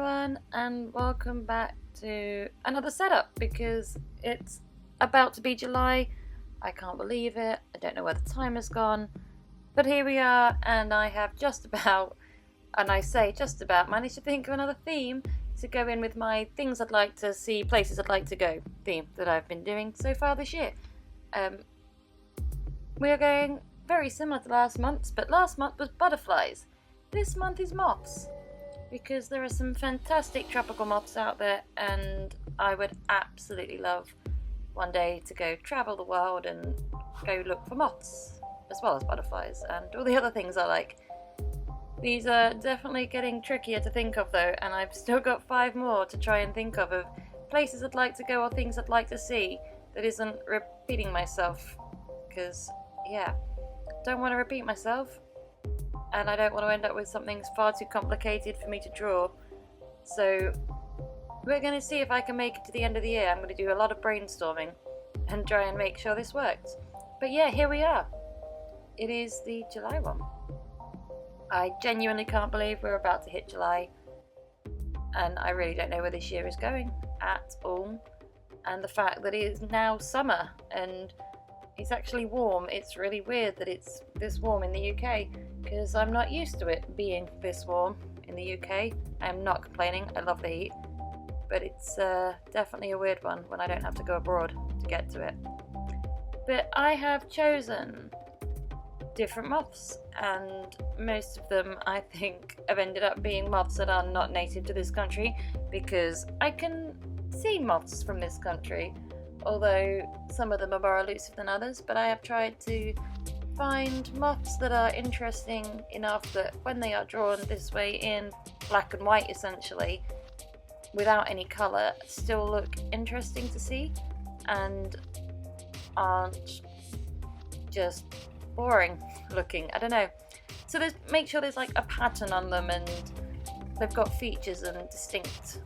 everyone, and welcome back to another setup because it's about to be July. I can't believe it. I don't know where the time has gone, but here we are, and I have just about, and I say just about, managed to think of another theme to go in with my things I'd like to see, places I'd like to go theme that I've been doing so far this year. We are going very similar to last month's, but last month was butterflies. This month is moths, because there are some fantastic tropical moths out there, and I would absolutely love one day to go travel the world and go look for moths, as well as butterflies and all the other things I like. These are definitely getting trickier to think of though, and I've still got 5 more to try and think of places I'd like to go or things I'd like to see that isn't repeating myself, because don't want to repeat myself. And I don't want to end up with something far too complicated for me to draw. So we're going to see if I can make it to the end of the year. I'm going to do a lot of brainstorming and try and make sure this works. But yeah, here we are. It is the July one. I genuinely can't believe we're about to hit July. And I really don't know where this year is going at all. And the fact that it is now summer and it's actually warm. It's really weird that it's this warm in the UK, because I'm not used to it being this warm in the UK. I'm not complaining, I love the heat, but it's definitely a weird one when I don't have to go abroad to get to it. But I have chosen different moths, and most of them I think have ended up being moths that are not native to this country, because I can see moths from this country, although some of them are more elusive than others. But I have tried to find moths that are interesting enough that when they are drawn this way in black and white essentially, without any colour, still look interesting to see and aren't just boring looking. I don't know. So make sure there's like a pattern on them and they've got features and distinct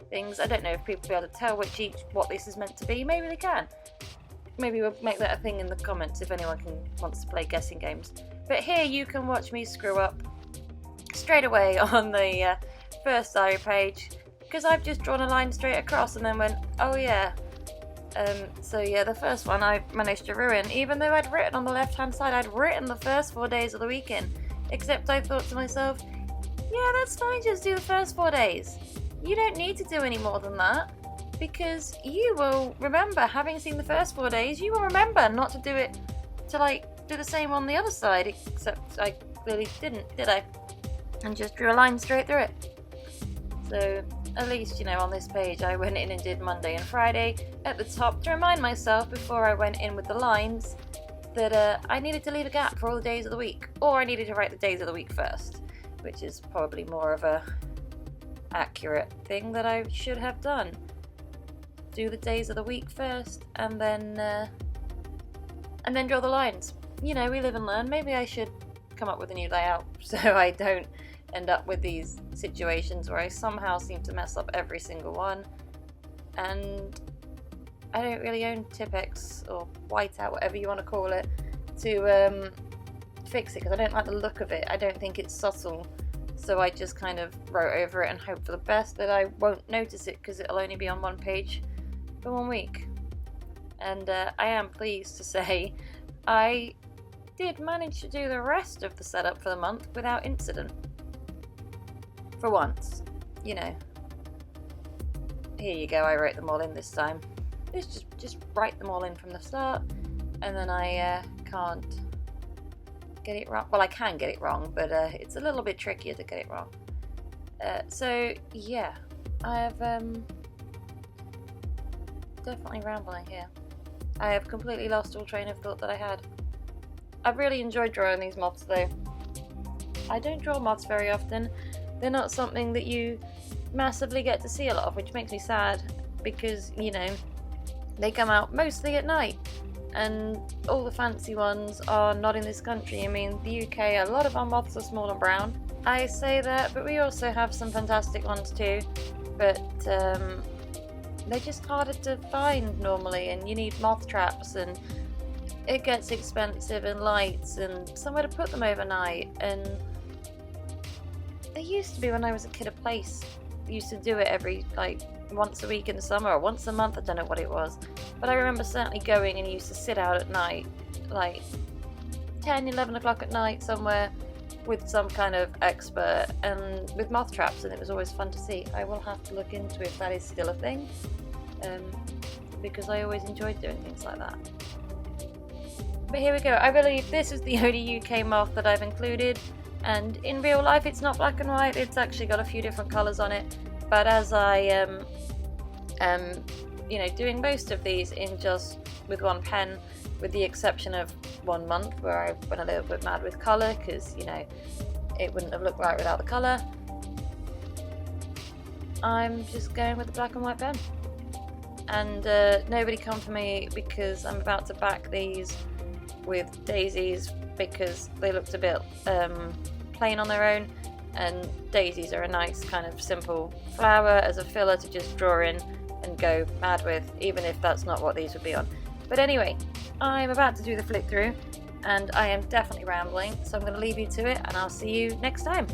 things. I don't know if people will be able to tell what this is meant to be. Maybe they can. Maybe we'll make that a thing in the comments if anyone wants to play guessing games. But here you can watch me screw up straight away on the first diary page, because I've just drawn a line straight across and then went, oh yeah. The first one I managed to ruin, even though I'd written on the left hand side, I'd written the first 4 days of the weekend, except I thought to myself, yeah, that's fine, just do the first 4 days. You don't need to do any more than that, because you will remember, having seen the first 4 days, you will remember not to do it, to do the same on the other side, except I clearly didn't, did I? And just drew a line straight through it. So at least, on this page I went in and did Monday and Friday at the top to remind myself before I went in with the lines that I needed to leave a gap for all the days of the week, or I needed to write the days of the week first, which is probably more of a accurate thing that I should have done. Do the days of the week first and then draw the lines. We live and learn. Maybe I should come up with a new layout so I don't end up with these situations where I somehow seem to mess up every single one, and I don't really own Tipp-Ex or Whiteout, whatever you want to call it, to fix it, because I don't like the look of it. I don't think it's subtle, so I just kind of wrote over it and hope for the best that I won't notice it, because it'll only be on one page for 1 week. And I am pleased to say I did manage to do the rest of the setup for the month without incident. For once, Here you go, I wrote them all in this time. Let's just write them all in from the start, and then I can't get it wrong. Well, I can get it wrong, but it's a little bit trickier to get it wrong. So yeah, I have definitely rambling here. I have completely lost all train of thought that I had. I've really enjoyed drawing these moths though. I don't draw moths very often. They're not something that you massively get to see a lot of, which makes me sad, because they come out mostly at night, and all the fancy ones are not in this country. I mean, the UK, a lot of our moths are small and brown. I say that, but we also have some fantastic ones too, but they're just harder to find normally, and you need moth traps, and it gets expensive, and lights, and somewhere to put them overnight. And there used to be, when I was a kid, a place used to do it every, like, once a week in the summer or once a month, I don't know what it was. But I remember certainly going, and used to sit out at night, like 10, 11 o'clock at night somewhere with some kind of expert and with moth traps, and it was always fun to see. I will have to look into if that is still a thing, because I always enjoyed doing things like that. But here we go. I believe this is the only UK moth that I've included, and in real life it's not black and white, it's actually got a few different colours on it. But as I am doing most of these in just with one pen, with the exception of 1 month where I went a little bit mad with colour, because it wouldn't have looked right without the colour, I'm just going with the black and white pen. And nobody come for me, because I'm about to back these with daisies, because they looked a bit plain on their own, and daisies are a nice kind of simple flower as a filler to just draw in and go mad with, even if that's not what these would be on. But anyway, I'm about to do the flick through, and I am definitely rambling, so I'm going to leave you to it, and I'll see you next time.